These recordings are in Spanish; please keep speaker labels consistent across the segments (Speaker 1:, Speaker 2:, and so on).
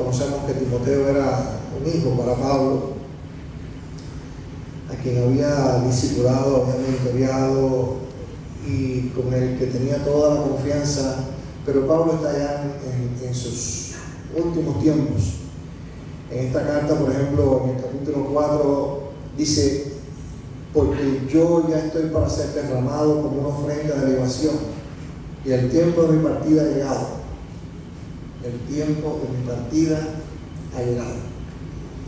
Speaker 1: conocemos que Timoteo era un hijo para Pablo, a quien había discipulado, había mentoreado y con el que tenía toda la confianza, pero Pablo está ya en sus últimos tiempos. En esta carta, por ejemplo, en el capítulo 4, dice: porque yo ya estoy para ser derramado como una ofrenda de libación, y el tiempo de mi partida ha llegado. El tiempo de mi partida ha llegado.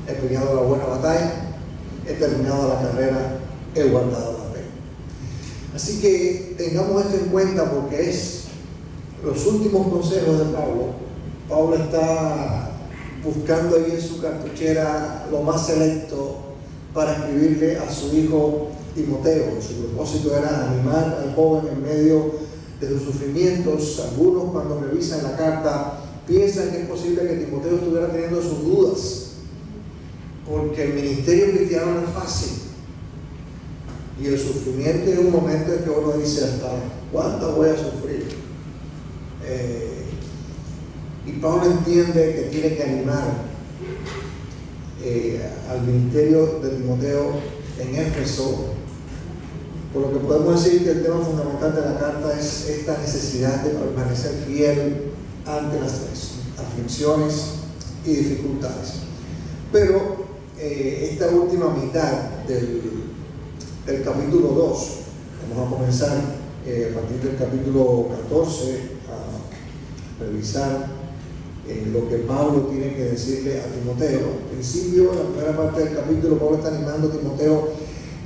Speaker 1: He peleado la buena batalla, he terminado la carrera, he guardado la fe. Así que tengamos esto en cuenta, porque es los últimos consejos de Pablo. Pablo está buscando ahí en su cartuchera lo más selecto para escribirle a su hijo Timoteo. Su propósito era animar al joven en medio de sus sufrimientos. Algunos, cuando revisan la carta, piensan que es posible que Timoteo estuviera teniendo sus dudas, porque el ministerio cristiano no es fácil, y el sufrimiento es un momento en que uno dice: ¿hasta cuándo voy a sufrir? Y Pablo entiende que tiene que animar al ministerio de Timoteo en Éfeso, por lo que podemos decir que el tema fundamental de la carta es esta necesidad de permanecer fiel ante las aflicciones y dificultades. Pero esta última mitad del capítulo 2, vamos a comenzar a partir del capítulo 14 a revisar lo que Pablo tiene que decirle a Timoteo. Al principio, en la primera parte del capítulo, Pablo está animando a Timoteo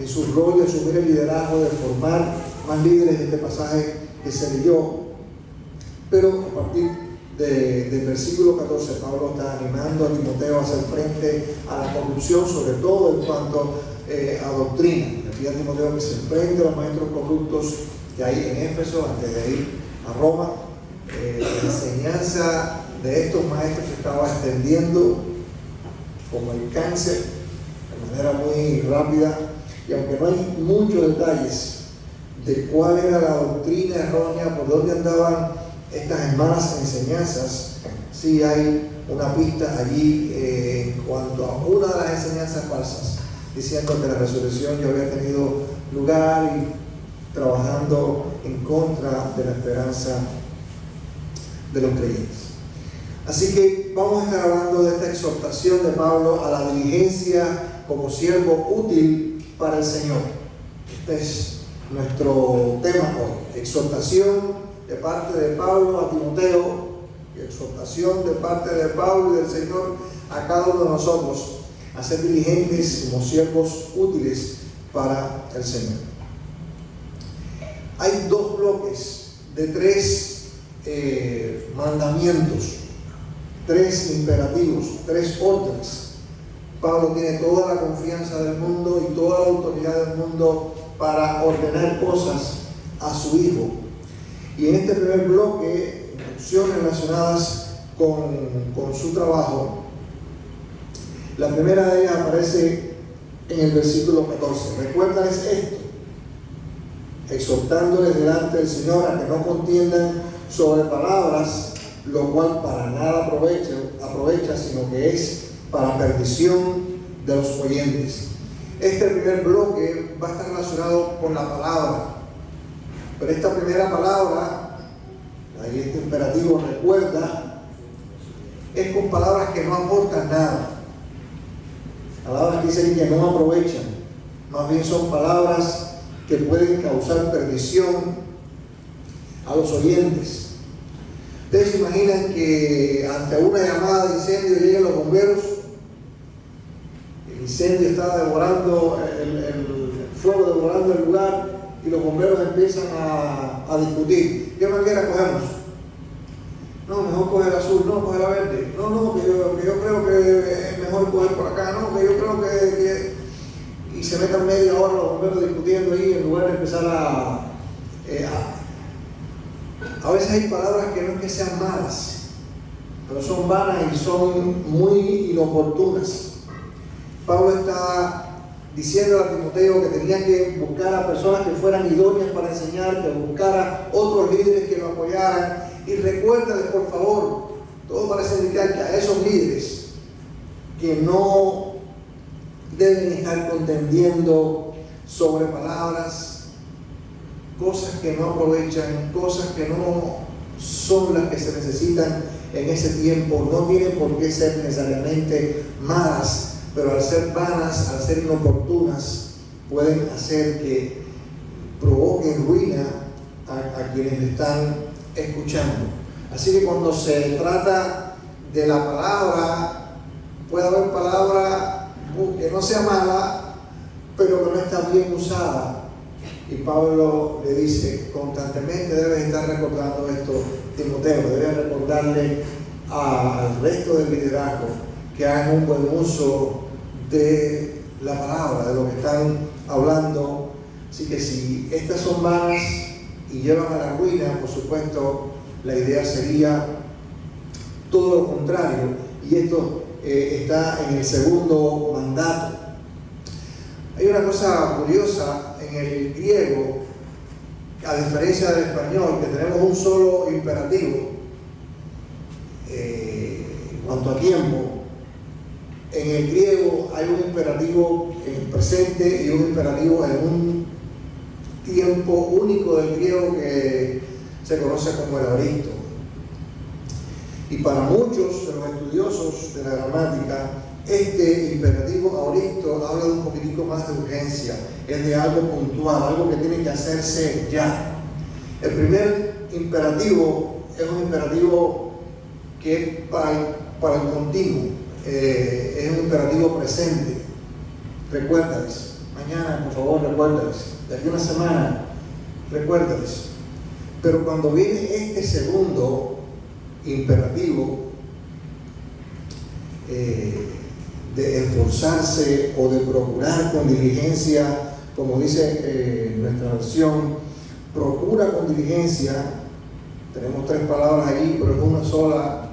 Speaker 1: en su rol de asumir el liderazgo, de formar más líderes de este pasaje que se leyó. Pero a partir del versículo 14, Pablo está animando a Timoteo a hacer frente a la corrupción, sobre todo en cuanto a doctrina. Le pide a Timoteo que se enfrente a los maestros corruptos que hay en Éfeso antes de ir a Roma. La enseñanza de estos maestros se estaba extendiendo como el cáncer, de manera muy rápida, y aunque no hay muchos detalles de cuál era la doctrina errónea, por dónde andaban estas malas enseñanzas, sí hay una pista allí en cuanto a una de las enseñanzas falsas, diciendo que la resurrección ya había tenido lugar y trabajando en contra de la esperanza de los creyentes. Así que vamos a estar hablando de esta exhortación de Pablo a la diligencia como siervo útil para el Señor. Este es nuestro tema hoy: exhortación de parte de Pablo a Timoteo, y exhortación de parte de Pablo y del Señor a cada uno de nosotros a ser diligentes como siervos útiles para el Señor. Hay dos bloques de tres mandamientos, tres imperativos, tres órdenes. Pablo tiene toda la confianza del mundo y toda la autoridad del mundo para ordenar cosas a su hijo. Y en este primer bloque, instrucciones relacionadas con su trabajo, la primera de ellas aparece en el versículo 14. Recuérdales esto, exhortándoles delante del Señor a que no contiendan sobre palabras, lo cual para nada aprovecha, sino que es para perdición de los oyentes. Este primer bloque va a estar relacionado con la palabra, pero esta primera palabra, ahí este imperativo recuerda, es con palabras que no aportan nada, palabras que dicen que no aprovechan, más bien son palabras que pueden causar perdición a los oyentes. Ustedes se imaginan que ante una llamada de incendio lleguen los bomberos, el incendio está devorando, el fuego devorando el lugar, y los bomberos empiezan a discutir: ¿qué manguera cogemos? No, mejor coger el azul, no, coger la verde, no, que yo creo que es mejor coger por acá, no, que yo creo que... Y se metan media hora los bomberos discutiendo ahí, en lugar de empezar a veces hay palabras que no es que sean malas, pero son vanas y son muy inoportunas. Pablo está diciendo a Timoteo que tenía que buscar a personas que fueran idóneas para enseñar, que buscara otros líderes que lo apoyaran, y recuérdales, por favor, todo parece indicar que a esos líderes que no deben estar contendiendo sobre palabras, cosas que no aprovechan, cosas que no son las que se necesitan en ese tiempo. No tienen por qué ser necesariamente malas, pero al ser vanas, al ser inoportunas, pueden hacer que provoquen ruina a quienes están escuchando. Así que cuando se trata de la palabra, puede haber palabra que no sea mala, pero que no está bien usada. Y Pablo le dice, constantemente debes estar recordando esto, Timoteo, debes recordarle al resto del liderazgo que hagan un buen uso de la palabra, de lo que están hablando. Así que si estas son vanas y llevan a la ruina, por supuesto, la idea sería todo lo contrario. Y esto está en el segundo mandato. Hay una cosa curiosa en el griego, a diferencia del español, que tenemos un solo imperativo en cuanto a tiempo. En el griego hay un imperativo en el presente y un imperativo en un tiempo único del griego que se conoce como el aoristo. Y para muchos de los estudiosos de la gramática, este imperativo aoristo habla de un poquitico más de urgencia, es de algo puntual, algo que tiene que hacerse ya. El primer imperativo es un imperativo que es para el continuo, es un imperativo presente. Recuérdales, mañana por favor recuérdales, de aquí a una semana recuérdales. Pero cuando viene este segundo imperativo, de esforzarse o de procurar con diligencia, como dice nuestra versión, procura con diligencia. Tenemos tres palabras ahí, pero es una sola.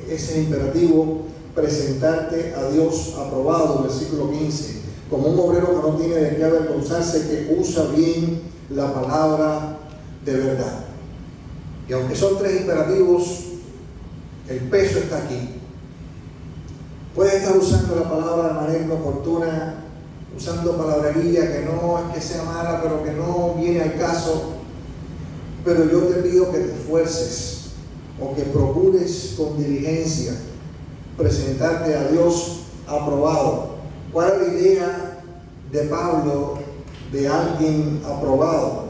Speaker 1: Ese imperativo, presentarte a Dios aprobado, versículo 15, como un obrero que no tiene de qué avergonzarse, que usa bien la palabra de verdad. Y aunque son tres imperativos, el peso está aquí. Puedes estar usando la palabra de manera inoportuna, usando palabrería que no es que sea mala, pero que no viene al caso. Pero yo te pido que te esfuerces o que procures con diligencia presentarte a Dios aprobado. ¿Cuál es la idea de Pablo de alguien aprobado?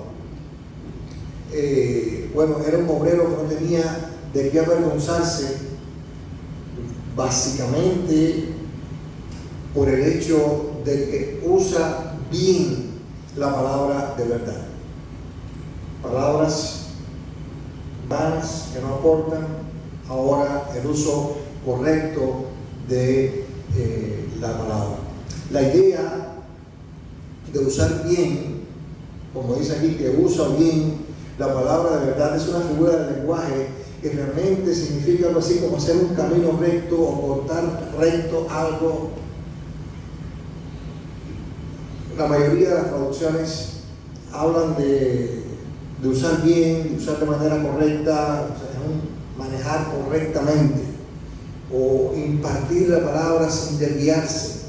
Speaker 1: Bueno, era un obrero que no tenía de qué avergonzarse, básicamente por el hecho de que usa bien la palabra de verdad. Palabras vanas que no aportan, ahora el uso correcto de la palabra. La idea de usar bien, como dice aquí, que usa bien la palabra de verdad, es una figura del lenguaje que realmente significa algo así como hacer un camino recto o cortar recto algo. La mayoría de las traducciones hablan de usar bien, de usar de manera correcta, o sea, manejar correctamente o impartir la palabra sin desviarse.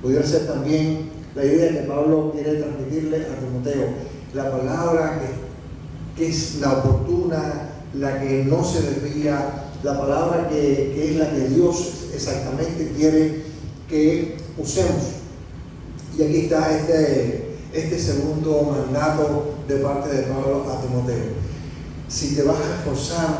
Speaker 1: Pudiera ser también la idea que Pablo quiere transmitirle a Timoteo, la palabra que es la oportuna, la que no se desvía, la palabra que es la que Dios exactamente quiere que usemos. Y aquí está este segundo mandato de parte de Pablo a Timoteo. Si te vas a esforzar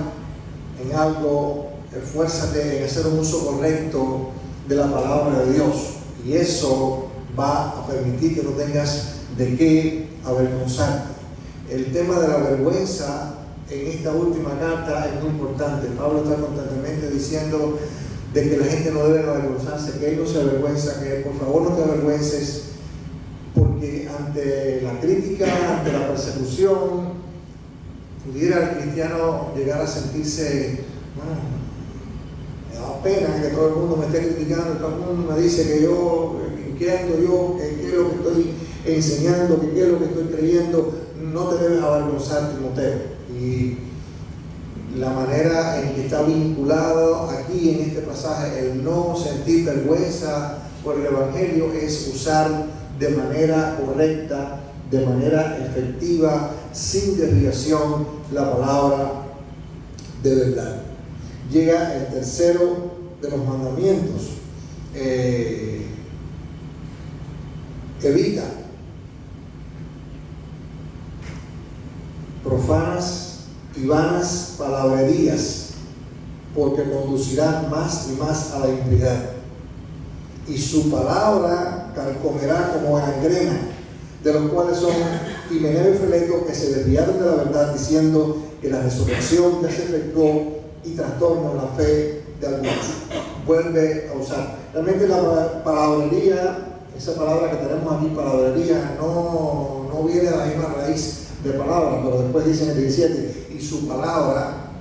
Speaker 1: en algo, esfuérzate en hacer un uso correcto de la palabra de Dios, y eso va a permitir que no tengas de qué avergonzarte. El tema de la vergüenza en esta última carta es muy importante. Pablo está constantemente diciendo de que la gente no debe avergonzarse, que él no se avergüenza, que por favor no te avergüences, porque ante la crítica, ante la persecución, pudiera el cristiano llegar a sentirse, me da pena que todo el mundo me esté criticando, todo el mundo me dice que yo, qué ando yo, qué es lo que estoy enseñando, qué es lo que estoy creyendo. No te debes avergonzar, Timoteo. Y la manera en que está vinculado aquí en este pasaje el no sentir vergüenza por el Evangelio es usar de manera correcta, de manera efectiva, sin desviación, la palabra de verdad. Llega el tercero de los mandamientos. Evita profanas y vanas palabrerías, porque conducirán más y más a la impiedad. Y su palabra carcomerá como gangrena, de los cuales son Himeneo y Fileto, que se desviaron de la verdad, diciendo que la resurrección ya se efectuó y trastorna la fe de algunos. Vuelve a usar. Realmente la palabrería, esa palabra que tenemos aquí, palabrería, no viene de la misma raíz de palabra, pero después dice en el 17, y su palabra.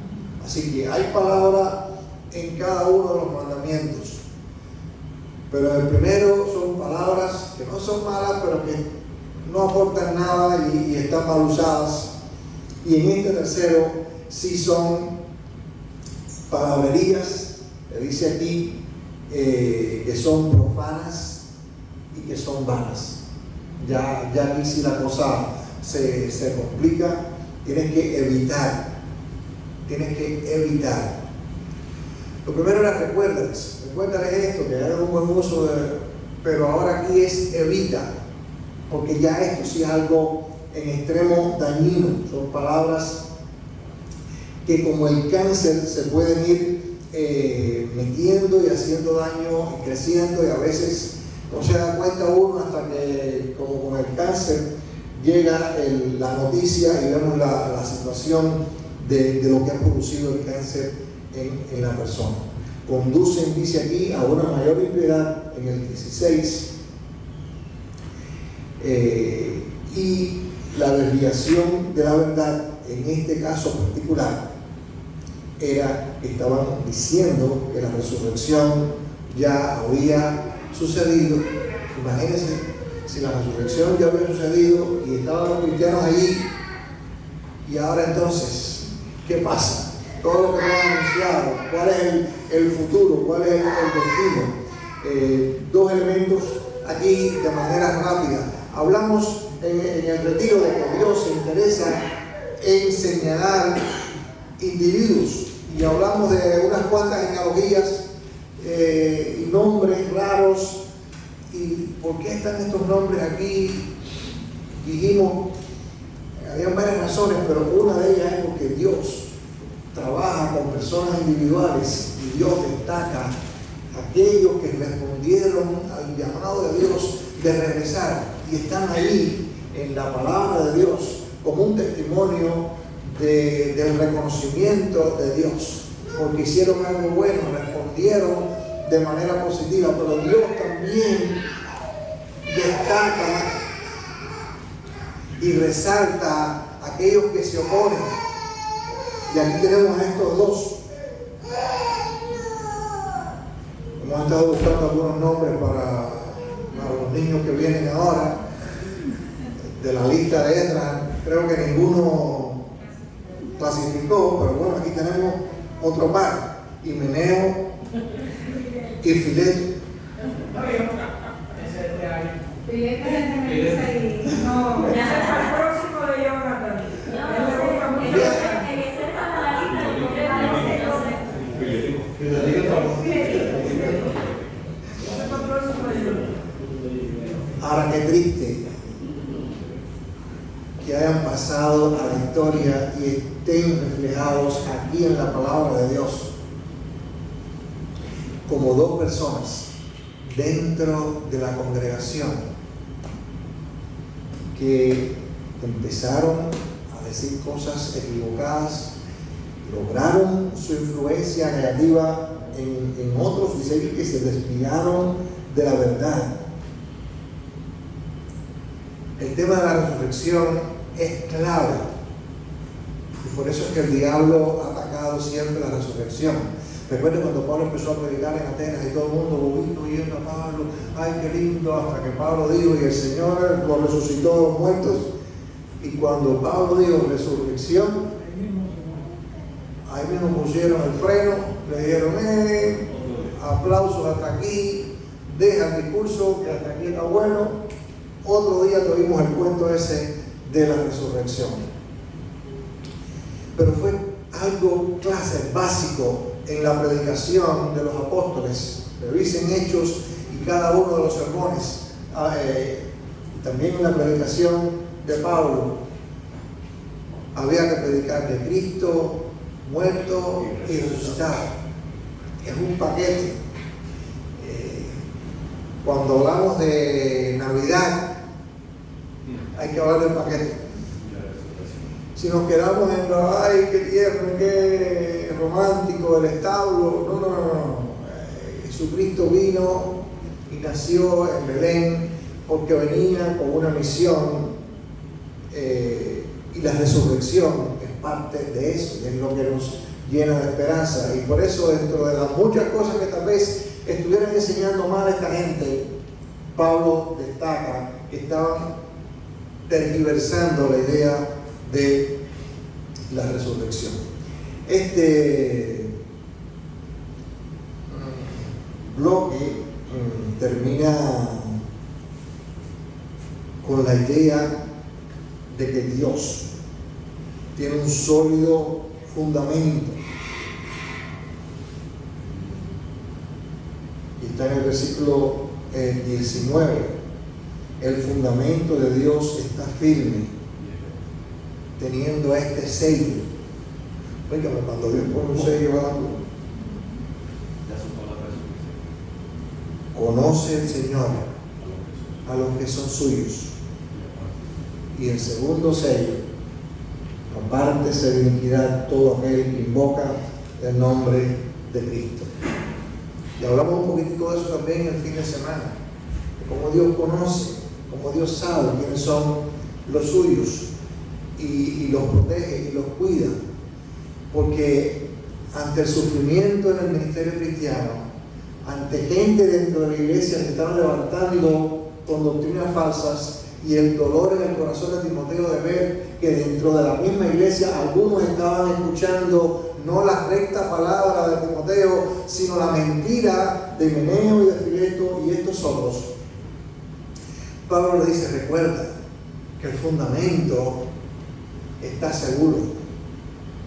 Speaker 1: Así que hay palabra en cada uno de los mandamientos. Pero el primero son palabras que no son malas, pero que no aportan nada y están mal usadas. Y en este tercero sí son palabrerías, le dice aquí, que son profanas y que son vanas. Ya aquí sí la cosa se complica. Tienes que evitar. Lo primero era recuérdales esto, que hagan un buen uso pero ahora aquí es evita, porque ya esto sí es algo en extremo dañino. Son palabras que como el cáncer se pueden ir metiendo y haciendo daño y creciendo, y a veces no se da cuenta uno hasta que, como con el cáncer, llega la noticia y vemos la situación de lo que ha producido el cáncer en la persona. Conducen, dice aquí, a una mayor impiedad en el 16, y la desviación de la verdad en este caso particular era que estaban diciendo que la resurrección ya había sucedido. Imagínense, si la resurrección ya había sucedido y estaban los cristianos allí, y ahora entonces, ¿qué pasa? Todo lo que hemos anunciado, ¿cuál es el futuro? ¿Cuál es el destino? Dos elementos aquí de manera rápida. Hablamos en el retiro de que Dios se interesa en señalar individuos, y hablamos de unas cuantas genealogías y nombres raros. ¿Y por qué están estos nombres aquí? Dijimos, habían varias razones, pero una de ellas es porque Dios trabaja con personas individuales y Dios destaca a aquellos que respondieron al llamado de Dios de regresar y están ahí en la palabra de Dios como un testimonio del reconocimiento de Dios, porque hicieron algo bueno, respondieron de manera positiva. Pero Dios también destaca y resalta a aquellos que se oponen. Y aquí tenemos a estos dos. Hemos estado buscando algunos nombres para los niños que vienen ahora de la lista de Esdras. Creo que ninguno clasificó, pero bueno, aquí tenemos otro par: Himeneo y Fileto.
Speaker 2: Fileto es el que dice ahí. No, ese es para el próximo de Jonathan.
Speaker 1: Ahora, qué triste que hayan pasado a la historia y estén reflejados aquí en la palabra de Dios como dos personas dentro de la congregación que empezaron a decir cosas equivocadas, lograron su influencia negativa en otros, dice que se desviaron de la verdad. El tema de la resurrección es clave, y por eso es que el diablo ha atacado siempre la resurrección. Recuerden cuando Pablo empezó a predicar en Atenas y todo el mundo bobito oyendo a Pablo, ay qué lindo, hasta que Pablo dijo, y el Señor lo resucitó de los muertos. Y cuando Pablo dijo resurrección, ahí ahí mismo pusieron el freno, le dijeron, aplausos hasta aquí, deja el discurso, que hasta aquí está bueno. Otro día tuvimos el cuento ese de la resurrección. Pero fue algo clase básico en la predicación de los apóstoles. Revisen Hechos y cada uno de los sermones. También en la predicación de Pablo había que predicar de Cristo muerto y resucitado. Es un paquete. Cuando hablamos de Navidad, hay que hablar del paquete. Si nos quedamos en lo, ay, qué tierno, qué romántico el establo, no. Jesucristo vino y nació en Belén porque venía con una misión, y la resurrección es parte de eso, y es lo que nos llena de esperanza. Y por eso, dentro de las muchas cosas que tal vez estuvieran enseñando mal a esta gente, Pablo destaca que estaban tergiversando la idea de la resurrección. Este bloque termina con la idea de que Dios tiene un sólido fundamento. Y está en el versículo 19. El fundamento de Dios está firme, teniendo este sello. Oígame, cuando Dios pone un sello, conoce el Señor a los que son suyos. Y el segundo sello, apártese de iniquidad todo aquel que invoca el nombre de Cristo. Y hablamos un poquitico de eso también el fin de semana, de cómo Dios conoce, cómo Dios sabe quiénes son los suyos y los protege y los cuida. Porque ante el sufrimiento en el ministerio cristiano, ante gente dentro de la iglesia que estaban levantando con doctrinas falsas, y el dolor en el corazón de Timoteo de ver que dentro de la misma iglesia algunos estaban escuchando no la recta palabra de Timoteo, sino la mentira de Himeneo y de Fileto y estos otros. Pablo le dice, recuerda que el fundamento está seguro.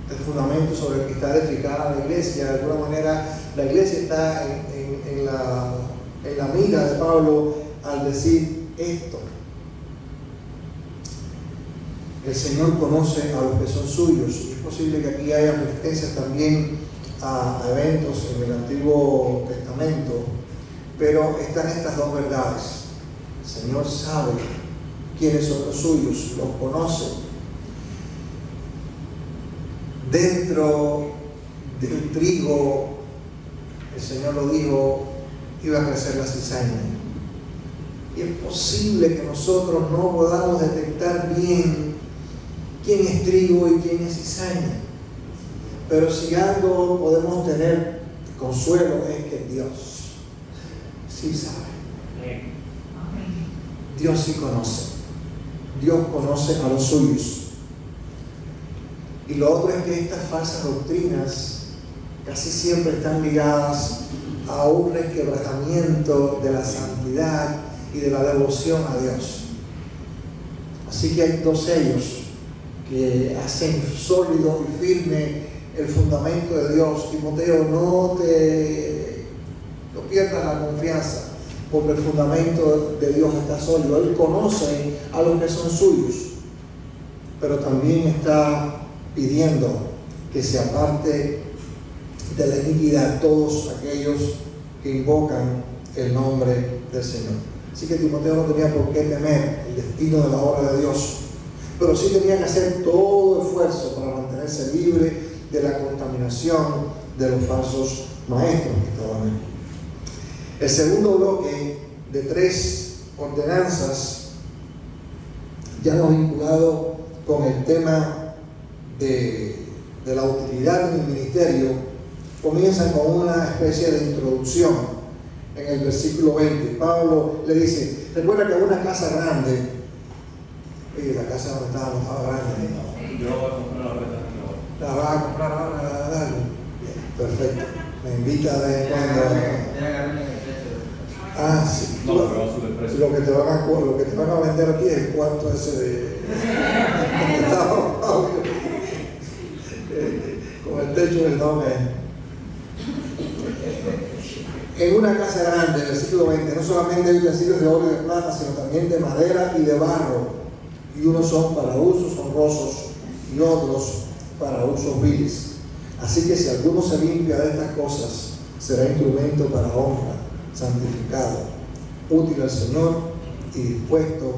Speaker 1: El fundamento sobre el que está edificada la iglesia, de alguna manera la iglesia está en la mira de Pablo al decir esto. El Señor conoce a los que son suyos, y es posible que aquí haya referencias también a eventos en el Antiguo Testamento, pero están estas dos verdades. El Señor sabe quiénes son los suyos, los conoce. Dentro del trigo, el Señor lo dijo, iba a crecer la cizaña. Y es posible que nosotros no podamos detectar bien quién es trigo y quién es cizaña. Pero si algo podemos tener consuelo es que Dios sí sabe. Dios sí conoce. Dios conoce a los suyos. Y lo otro es que estas falsas doctrinas casi siempre están ligadas a un resquebrajamiento de la santidad y de la devoción a Dios. Así que hay dos sellos que hacen sólido y firme el fundamento de Dios. Timoteo, no pierdas la confianza, porque el fundamento de Dios está sólido. Él conoce a los que son suyos, pero también está pidiendo que se aparte de la iniquidad todos aquellos que invocan el nombre del Señor. Así que Timoteo no tenía por qué temer el destino de la obra de Dios, pero sí tenía que hacer todo esfuerzo para mantenerse libre de la contaminación de los falsos maestros que estaban aquí. El segundo bloque de 3 ordenanzas, ya no vinculado con el tema de la utilidad del ministerio, comienza con una especie de introducción. En el versículo 20, Pablo le dice, recuerda que una casa grande, oye, la casa donde estaba grande,
Speaker 3: yo voy a comprar la renta
Speaker 1: ¿La vas a comprar ahora? Dale. Perfecto. Me invita de vez en cuando. Ah, sí.
Speaker 3: No, pero va a subir el precio.
Speaker 1: Lo que te van a vender aquí es el cuarto ese de con el techo del doble. En una casa grande, en el siglo XX, no solamente hay utensilios de oro y de plata, sino también de madera y de barro. Y unos son para usos honrosos y otros para usos viles. Así que si alguno se limpia de estas cosas, será instrumento para honra, santificado, útil al Señor y dispuesto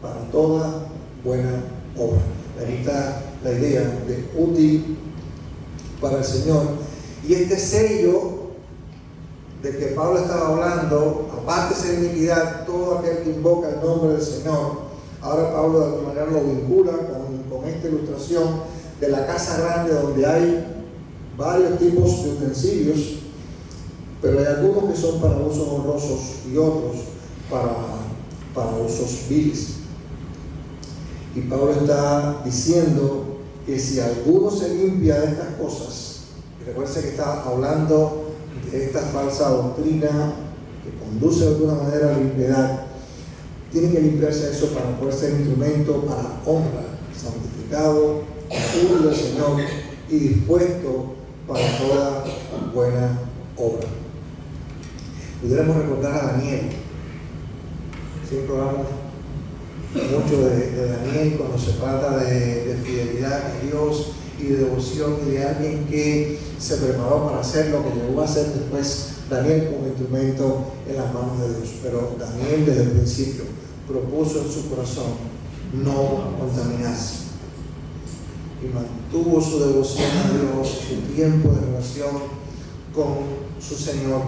Speaker 1: para toda buena obra. Ahí está la idea de útil para el Señor. Y este sello de que Pablo estaba hablando, aparte de ser iniquidad, todo aquel que invoca el nombre del Señor. Ahora Pablo de alguna manera lo vincula con esta ilustración de la casa grande donde hay varios tipos de utensilios, pero hay algunos que son para usos honrosos y otros para usos viles. Y Pablo está diciendo que si alguno se limpia de estas cosas, y recuerden que está hablando de esta falsa doctrina que conduce de alguna manera a la impiedad, tiene que limpiarse de eso para poder ser instrumento para honra, santificado, útil al Señor y dispuesto para toda buena obra. Pudiéramos recordar a Daniel. Siempre hablamos mucho de Daniel cuando se trata de fidelidad a Dios y de devoción y de alguien que se preparó para hacer lo que llegó a hacer después Daniel como instrumento en las manos de Dios. Pero Daniel desde el principio propuso en su corazón no contaminarse y mantuvo su devoción a Dios, su tiempo de relación con su Señor,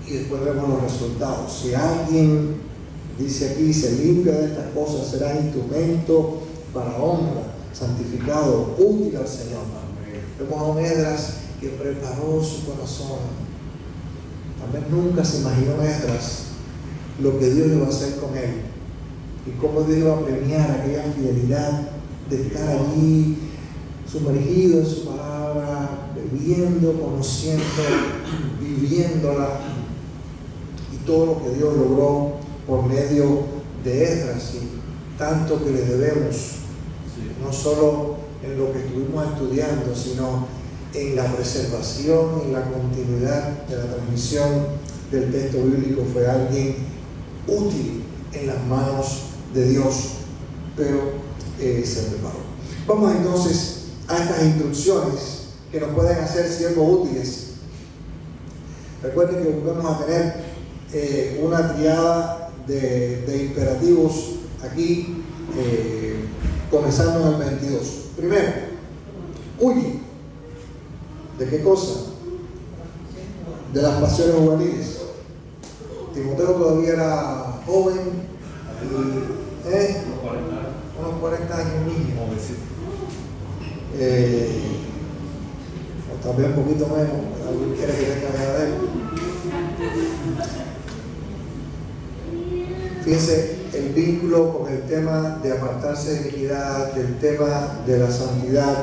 Speaker 1: y después vemos los resultados. Si alguien, dice aquí, se limpia de estas cosas, será instrumento para honra, santificado, útil al Señor. Vemos a un Esdras que preparó su corazón. También nunca se imaginó Esdras lo que Dios iba a hacer con él y cómo Dios iba a premiar aquella fidelidad de estar allí sumergido en su palabra, bebiendo, conociendo, viviéndola, y todo lo que Dios logró por medio de Esdras, y tanto que le debemos, no solo en lo que estuvimos estudiando, sino en la preservación, en la continuidad de la transmisión del texto bíblico. Fue alguien útil en las manos de Dios, pero se preparó. Vamos entonces a estas instrucciones que nos pueden hacer siervos útiles. Recuerden que vamos a tener una triada de imperativos aquí, comenzando en el 22. Primero, huye. ¿De qué cosa? De las pasiones juveniles. Timoteo todavía era joven y unos 40 años niño. O también un poquito menos, alguien quiere que tenga la edad de él. Fíjense el vínculo con el tema de apartarse de iniquidad, del tema de la santidad.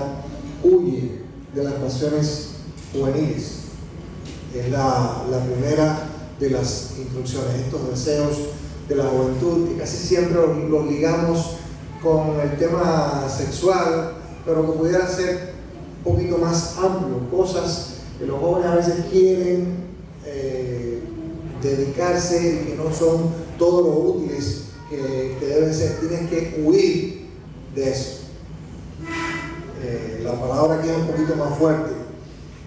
Speaker 1: Huye de las pasiones juveniles. Es la primera de las instrucciones, estos deseos de la juventud, que casi siempre los ligamos con el tema sexual, pero que pudiera ser un poquito más amplio, cosas que los jóvenes a veces quieren dedicarse y que no son todos los útiles que deben ser. Tienes que huir de eso. La palabra aquí es un poquito más fuerte.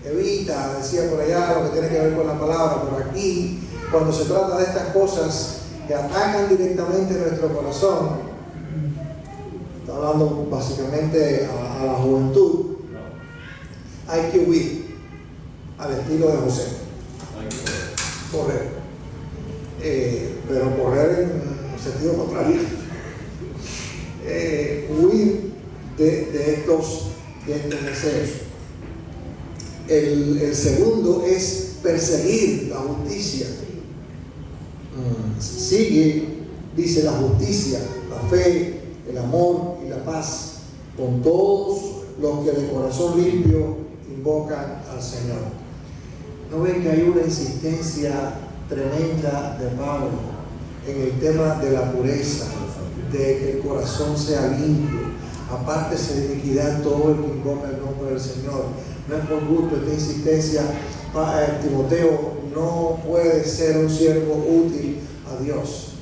Speaker 1: Evita, decía por allá, lo que tiene que ver con la palabra, pero aquí, cuando se trata de estas cosas que atacan directamente nuestro corazón, está hablando básicamente a la juventud, hay que huir al estilo de José. Correr. Pero correr en sentido contrario. Huir de estos deseos. El segundo es perseguir la justicia. Sigue, dice, la justicia, la fe, el amor y la paz con todos los que de corazón limpio invocan al Señor. ¿No ven que hay una insistencia tremenda de Pablo en el tema de la pureza, de que el corazón sea limpio? Apártese de iniquidad todo el que invoca el nombre del Señor. No es por gusto esta insistencia. Timoteo no puede ser un siervo útil a Dios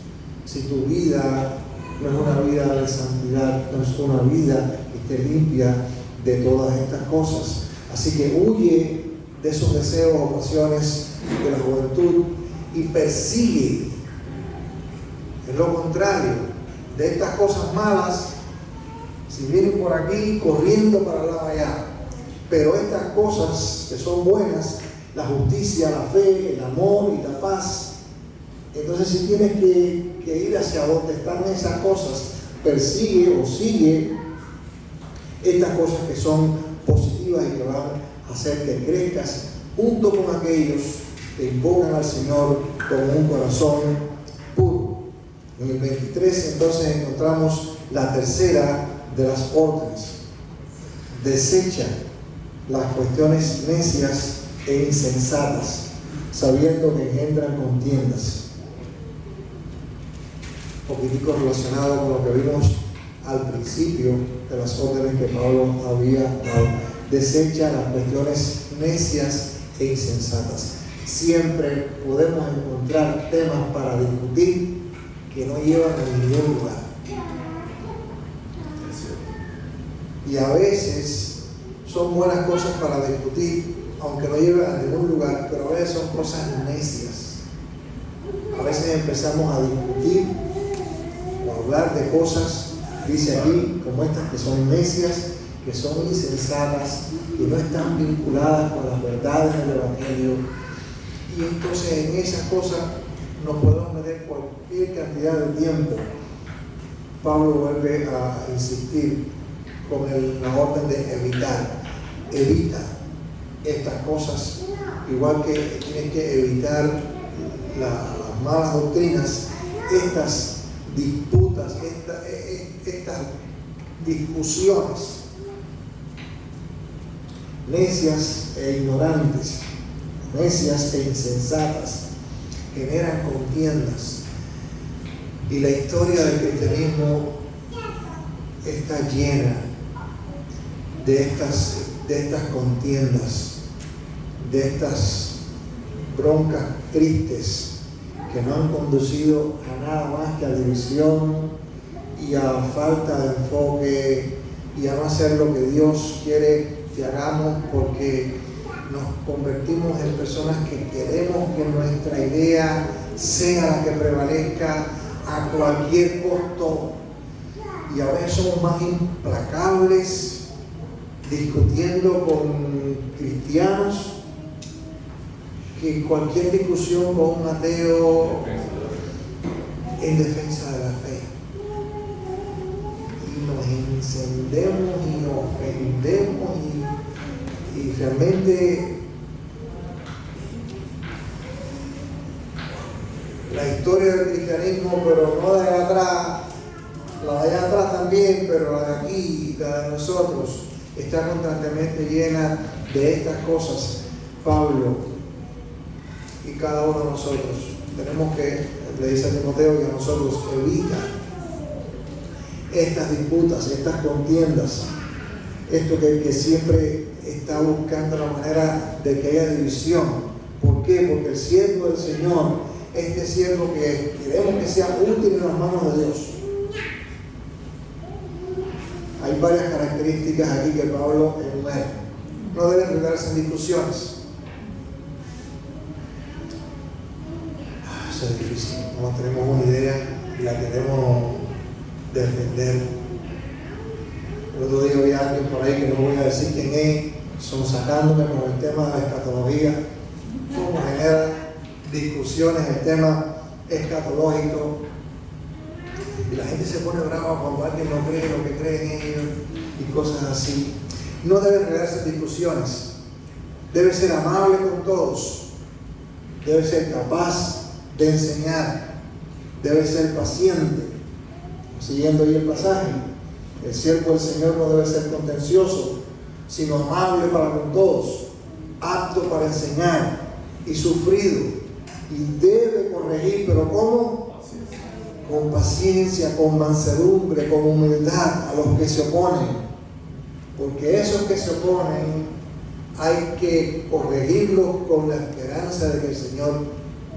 Speaker 1: si tu vida no es una vida de santidad, no es una vida que esté limpia de todas estas cosas. Así que huye de esos deseos o pasiones de la juventud y persigue, en lo contrario, de estas cosas malas. Si vienen por aquí, corriendo para allá allá. Pero estas cosas que son buenas, la justicia, la fe, el amor y la paz, entonces si tienes que ir hacia donde están esas cosas, persigue o sigue estas cosas que son positivas y que van a hacer que crezcas junto con aquellos que invocan al Señor con un corazón puro. En el 23 entonces encontramos la tercera de las órdenes: desecha las cuestiones necias e insensatas, sabiendo que engendran contiendas. Un poquitico relacionado con lo que vimos al principio de las órdenes que Pablo había dado. Desecha las cuestiones necias e insensatas. Siempre podemos encontrar temas para discutir que no llevan a ningún lugar. Y a veces son buenas cosas para discutir, aunque no lleven a ningún lugar, pero a veces son cosas necias. A veces empezamos a discutir o hablar de cosas, dice aquí, como estas que son necias, que son insensatas, que no están vinculadas con las verdades del Evangelio. Y entonces en esas cosas nos podemos meter cualquier cantidad de tiempo. Pablo vuelve a insistir con la orden de evitar. Evita estas cosas, igual que tienes que evitar las malas doctrinas, estas disputas, estas discusiones necias e ignorantes, necias e insensatas, generan contiendas. Y la historia del cristianismo está llena de estas contiendas, de estas broncas tristes que no han conducido a nada más que a división y a falta de enfoque y a no hacer lo que Dios quiere que hagamos, porque nos convertimos en personas que queremos que nuestra idea sea la que prevalezca a cualquier costo, y a veces somos más implacables discutiendo con cristianos que cualquier discusión con un ateo en defensa de la fe. Y nos encendemos y ofendemos y realmente la historia del cristianismo, pero no de allá atrás, la de allá atrás también, pero la de aquí, la de nosotros, está constantemente llena de estas cosas. Pablo y cada uno de nosotros tenemos que, le dice a Timoteo y a nosotros, evita estas disputas, estas contiendas, esto que siempre está buscando la manera de que haya división. ¿Por qué? Porque el siervo del Señor, este siervo que queremos que sea útil en las manos de Dios, hay varias características aquí que Pablo enumera. No debe enredarse en discusiones. Eso es difícil. No tenemos una idea y la queremos defender. El otro día había alguien por ahí que no voy a decir quién es, son sacándome con el tema de la escatología. Cómo genera discusiones el tema escatológico. Y la gente se pone brava cuando alguien no cree lo que creen ellos y cosas así. No debe enredarse en discusiones. Debe ser amable con todos. Debe ser capaz de enseñar. Debe ser paciente. Siguiendo ahí el pasaje, el siervo del Señor no debe ser contencioso, sino amable para con todos, apto para enseñar y sufrido, y debe corregir, pero ¿cómo? Con paciencia, con mansedumbre, con humildad a los que se oponen, porque esos que se oponen hay que corregirlos con la esperanza de que el Señor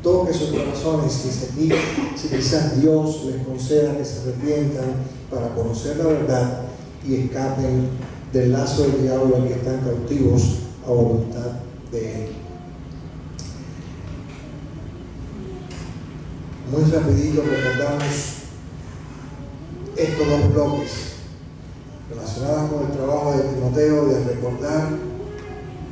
Speaker 1: toque sus corazones y si quizás Dios les conceda que se arrepientan para conocer la verdad y escapen del lazo del diablo en que están cautivos a voluntad de Él. Muy rapidito recordamos estos dos bloques relacionados con el trabajo de Timoteo, de recordar,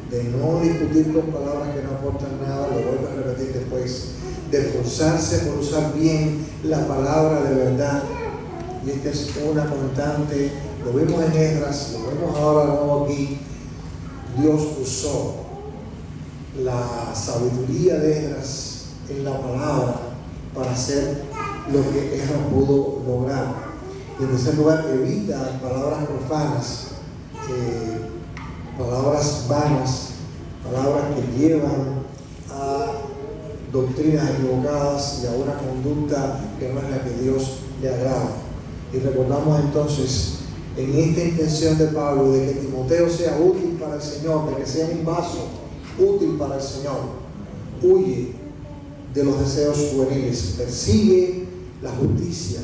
Speaker 1: de no discutir con palabras que no aportan nada, lo vuelvo a repetir después, de esforzarse por usar bien la palabra de verdad. Y esta es una constante, lo vemos en Esdras, lo vemos ahora de nuevo aquí. Dios usó la sabiduría de Esdras en la palabra para hacer lo que Esdras pudo lograr. Y en tercer lugar, evita palabras profanas, palabras vanas, palabras que llevan a doctrinas equivocadas y a una conducta que no es la que Dios le agrada. Y recordamos entonces, en esta intención de Pablo de que Timoteo sea útil para el Señor, de que sea un vaso útil para el Señor, huye de los deseos juveniles, persigue la justicia,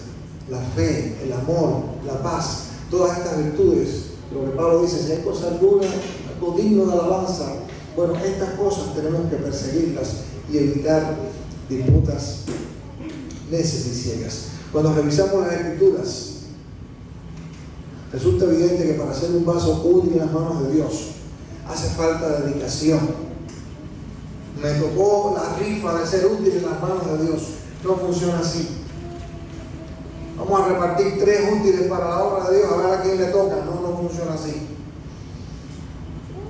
Speaker 1: la fe, el amor, la paz, todas estas virtudes. Lo que Pablo dice, si hay cosa alguna, algo digno de alabanza, bueno, estas cosas tenemos que perseguirlas y evitar disputas necias y ciegas. Cuando revisamos las Escrituras, resulta evidente que para ser un vaso útil en las manos de Dios hace falta dedicación. Me tocó la rifa de ser útil en las manos de Dios. No funciona así. Vamos a repartir 3 útiles para la obra de Dios, a ver a quién le toca. No funciona así.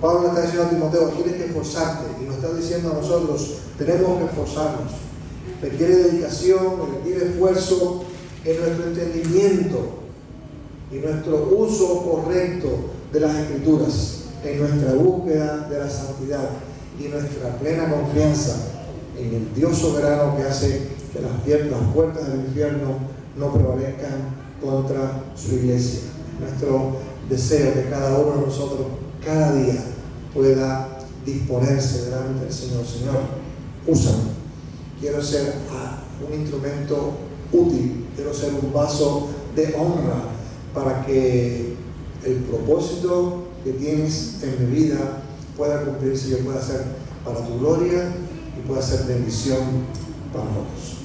Speaker 1: Pablo está diciendo a Timoteo, tienes que esforzarte, y nos está diciendo a nosotros, tenemos que esforzarnos. Requiere dedicación, requiere esfuerzo en nuestro entendimiento y nuestro uso correcto de las Escrituras, en nuestra búsqueda de la santidad y nuestra plena confianza en el Dios soberano que hace que las puertas del infierno no prevalezcan contra su iglesia. Nuestro deseo que cada uno de nosotros cada día pueda disponerse delante del Señor. Señor, úsame. Quiero ser un instrumento útil, quiero ser un vaso de honra para que el propósito que tienes en mi vida pueda cumplirse y yo pueda ser para tu gloria y pueda ser bendición para nosotros.